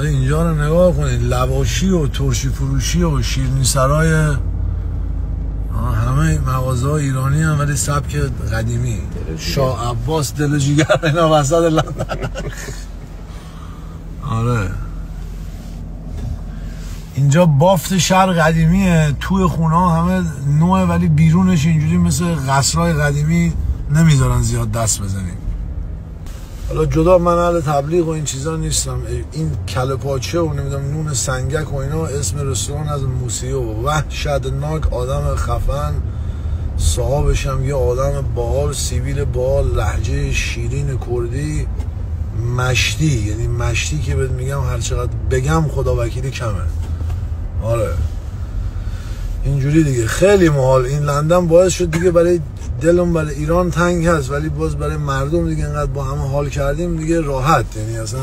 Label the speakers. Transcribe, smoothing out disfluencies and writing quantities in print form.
Speaker 1: اینجا رو نگاه کنید، لواشی و ترشی فروشی و شیرینی سرای، همه مغازه ایرانی هم ولی سبک قدیمی. شاه عباس دل جیگر اینا وسط لندن. آره اینجا بافت شهر قدیمیه، توی خونه همه نوعه ولی بیرونش اینجوری مثل قصرهای قدیمی نمیذارن زیاد دست بزنیم. حالا جدا من اهل تبلیغ و این چیزا نیستم، این کله پاچه و نمیدونم نون سنگک و اینا اسم رستوران از موسیقی و وحشتناک، آدم خفن، صاحبش هم یه آدم باحال، سیبیل باحال، لهجه شیرین کردی، مشتی، یعنی مشتی که بهت میگم هر چقدر بگم خدا وکیلی کمه. آره اینجوری دیگه خیلی محال. این لندن باعث شد دیگه برای دلم برای ایران تنگ هست ولی باز برای مردم دیگه انقدر با همه حال کردیم دیگه راحت، یعنی اصلا